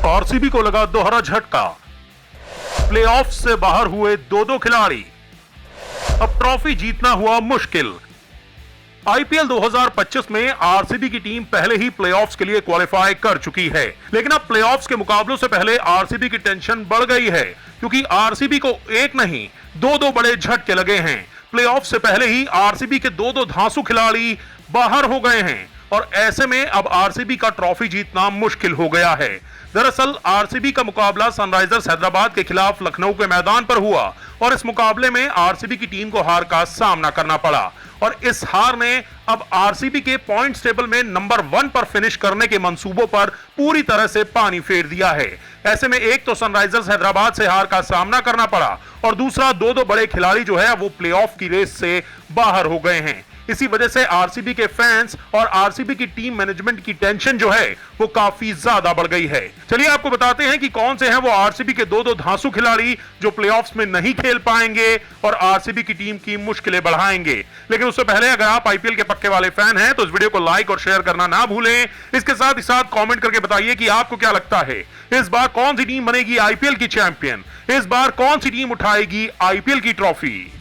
RCB को लगा दोहरा झटका, प्लेऑफ से बाहर हुए दो खिलाड़ी, अब ट्रॉफी जीतना हुआ मुश्किल। आईपीएल 2025 में आरसीबी की टीम पहले ही प्लेऑफ्स के लिए क्वालिफाई कर चुकी है, लेकिन अब प्लेऑफ्स के मुकाबलों से पहले आरसीबी की टेंशन बढ़ गई है, क्योंकि आरसीबी को एक नहीं दो बड़े झटके लगे हैं। प्लेऑफ से पहले ही आरसीबी के दो धांसू खिलाड़ी बाहर हो गए हैं और ऐसे में अब आरसीबी का ट्रॉफी जीतना मुश्किल हो गया है। दरअसल आरसीबी का मुकाबला सनराइजर्स हैदराबाद के खिलाफ लखनऊ के मैदान पर हुआ और इस मुकाबले में आरसीबी की टीम को हार का सामना करना पड़ा और इस हार ने अब आरसीबी के पॉइंट्स टेबल में नंबर 1 पर फिनिश करने के मंसूबों पर पूरी तरह से पानी फेर दिया है। ऐसे में एक तो सनराइजर्स हैदराबाद से हार का सामना करना पड़ा और दूसरा दो बड़े खिलाड़ी जो है वो प्लेऑफ की रेस से बाहर हो गए हैं। इसी वजह से आरसीबी के फैंस और आरसीबी की टीम मैनेजमेंट की टेंशन जो है वो काफी ज्यादा बढ़ गई है। चलिए आपको बताते हैं कि कौन से हैं वो आरसीबी के दो धांसू खिलाड़ी जो प्लेऑफ्स में नहीं खेल पाएंगे और आरसीबी की टीम की मुश्किलें बढ़ाएंगे। लेकिन उससे पहले अगर आप आईपीएल के पक्के वाले फैन हैं तो इस वीडियो को लाइक और शेयर करना ना भूलें। इसके साथ ही साथ कॉमेंट करके बताइए कि आपको क्या लगता है इस बार कौन सी टीम बनेगी आईपीएल की चैंपियन, इस बार कौन सी टीम उठाएगी आईपीएल की ट्रॉफी।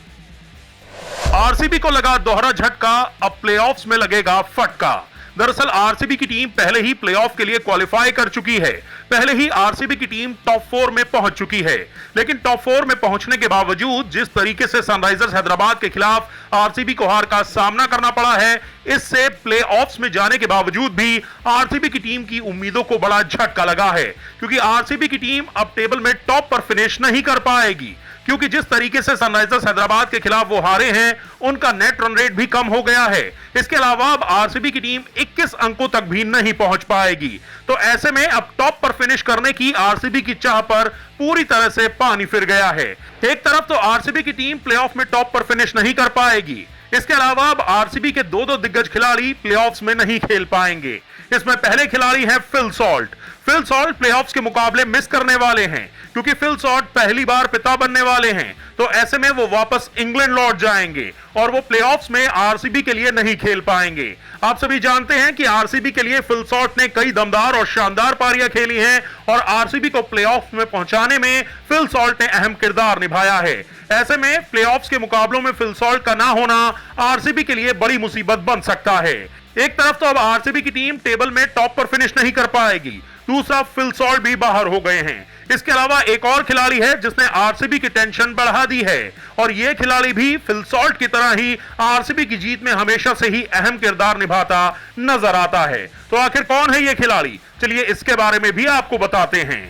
आरसीबी को लगा दोहरा झटका, अब प्लेऑफ्स में लगेगा फटका। दरअसल आरसीबी की टीम पहले ही प्लेऑफ के लिए क्वालिफाई कर चुकी है, पहले ही आरसीबी की टीम टॉप 4 में पहुंच चुकी है। लेकिन टॉप 4 में पहुंचने के बावजूद जिस तरीके से सनराइजर्स हैदराबाद के खिलाफ आरसीबी को हार का सामना करना पड़ा है, इससे प्लेऑफ्स में जाने के बावजूद भी आरसीबी की टीम की उम्मीदों को बड़ा झटका लगा है, क्योंकि आरसीबी की टीम अब टेबल में टॉप पर फिनिश नहीं कर पाएगी, क्योंकि जिस तरीके से सनराइजर्स हैदराबाद के खिलाफ वो हारे हैं उनका नेट रन रेट भी कम हो गया है। इसके अलावा अब आरसीबी की टीम 21 अंकों तक भी नहीं पहुंच पाएगी। तो ऐसे में अब टॉप पर फिनिश करने की आरसीबी की चाह पर पूरी तरह से पानी फिर गया है। एक तरफ तो आरसीबी की टीम प्लेऑफ में टॉप पर फिनिश नहीं कर पाएगी, इसके अलावा अब आरसीबी के दो दिग्गज खिलाड़ी प्लेऑफ्स में नहीं खेल पाएंगे। इसमें पहले खिलाड़ी हैं Phil Salt. Phil Salt playoffs के मुकाबले मिस करने वाले हैं, क्योंकि फिल सॉल्ट पहली बार पिता बनने वाले हैं। तो ऐसे में वो वापस इंग्लैंड लौट जाएंगे और वो प्लेऑफ्स में आरसीबी के लिए नहीं खेल पाएंगे। आप सभी जानते हैं कि आरसीबी के लिए फिल सॉल्ट ने कई दमदार और शानदार पारियां खेली हैं और आरसीबी को प्लेऑफ्स में पहुंचाने में फिल सॉल्ट ने अहम किरदार निभाया है। ऐसे में प्लेऑफ्स के मुकाबलों में फिल सॉल्ट का ना होना आरसीबी के लिए बड़ी मुसीबत बन सकता है। एक तरफ तो अब आरसीबी की टीम टेबल में टॉप पर फिनिश नहीं कर पाएगी, दूसरा फिल सॉल्ट भी बाहर हो गए हैं। इसके अलावा एक और खिलाड़ी है जिसने आरसीबी की टेंशन बढ़ा दी है और यह खिलाड़ी भी फिल सॉल्ट की तरह ही आरसीबी की जीत में हमेशा से ही अहम किरदार निभाता नजर आता है। तो आखिर कौन है यह खिलाड़ी, चलिए इसके बारे में भी आपको बताते हैं।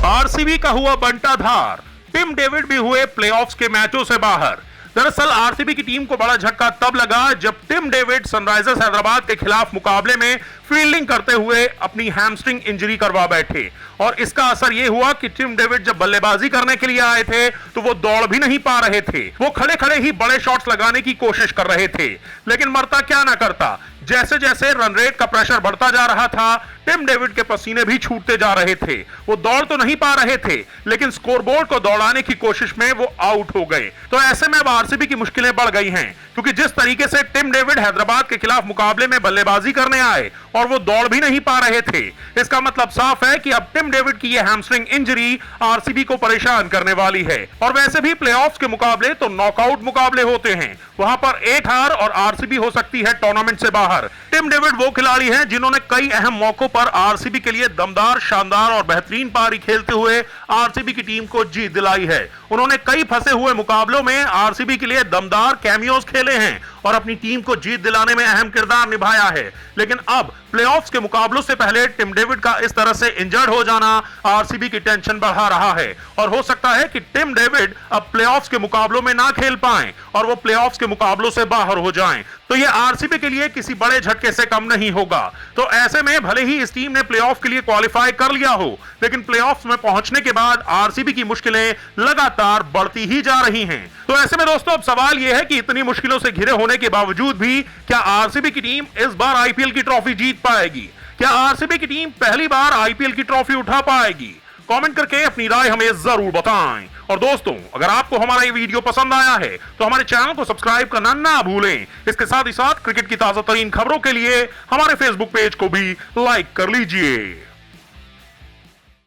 आरसीबी का हुआ बंटाधार, टिम डेविड भी हुए प्लेऑफ्स के मैचों से बाहर। दरअसल आरसीबी की टीम को बड़ा झटका तब लगा जब टिम डेविड सनराइजर्स हैदराबाद के खिलाफ मुकाबले में फील्डिंग करते हुए अपनी हैमस्ट्रिंग इंजरी करवा बैठे और इसका असर यह हुआ कि टिम डेविड जब बल्लेबाजी करने के लिए आए थे तो वो दौड़ भी नहीं पा रहे थे। वो खड़े खड़े ही बड़े शॉट्स लगाने की कोशिश कर रहे थे, लेकिन मरता क्या ना करता, जैसे जैसे रन रेट का प्रेशर बढ़ता जा रहा था टिम डेविड के पसीने भी छूटते जा रहे थे। वो दौड़ तो नहीं पा रहे थे, लेकिन स्कोरबोर्ड को दौड़ाने की कोशिश में वो आउट हो गए। तो ऐसे में अब आरसीबी की मुश्किलें बढ़ गई हैं, क्योंकि जिस तरीके से टिम डेविड हैदराबाद के खिलाफ मुकाबले में बल्लेबाजी करने आए और वो दौड़ भी नहीं पा रहे थे, इसका मतलब साफ है कि अब टिम डेविड की यह हैमस्ट्रिंग इंजरी आरसीबी को परेशान करने वाली है। और वैसे भी प्लेऑफ्स के मुकाबले तो नॉकआउट मुकाबले होते हैं, वहां पर एक हार और आरसीबी हो सकती है टूर्नामेंट से बाहर। टिम डेविड वो खिलाड़ी हैं जिन्होंने कई अहम मौकों पर आरसीबी के लिए दमदार, शानदार और बेहतरीन पारी खेलते हुए आरसीबी की टीम को जीत दिलाई है। उन्होंने कई फंसे हुए मुकाबलों में आरसीबी के लिए दमदार कैमियोज खेले हैं और अपनी टीम को जीत दिलाने में अहम किरदार निभाया है। लेकिन अब प्लेऑफ्स के मुकाबलों से पहले टिम डेविड का इस तरह से इंजर्ड हो जाना आरसीबी की टेंशन बढ़ा रहा है और हो सकता है कि टिम डेविड अब प्लेऑफ्स के मुकाबलों में ना खेल पाएं और वो प्लेऑफ्स के मुकाबलों से बाहर हो जाएं, तो ये आरसीबी के लिए किसी बड़े झटके से कम नहीं होगा। तो ऐसे में भले ही इस टीम ने प्लेऑफ के लिए क्वालिफाई कर लिया हो, लेकिन प्लेऑफ्स में पहुंचने के बाद आरसीबी की मुश्किलें लगातार बढ़ती ही जा रही हैं। तो ऐसे में दोस्तों अब सवाल यह है कि इतनी मुश्किलों से घिरे होने के बावजूद भी क्या आरसीबी की टीम इस बार आईपीएल की ट्रॉफी जीत पाएगी? क्या आरसीबी की टीम पहली बार आईपीएल की ट्रॉफी उठा पाएगी? कमेंट करके अपनी राय हमें जरूर बताएं। और दोस्तों अगर आपको हमारा ये वीडियो पसंद आया है तो हमारे चैनल को सब्सक्राइब करना ना भूलें। इसके साथ ही साथ क्रिकेट की ताजा तरीन खबरों के लिए हमारे फेसबुक पेज को भी लाइक कर लीजिए।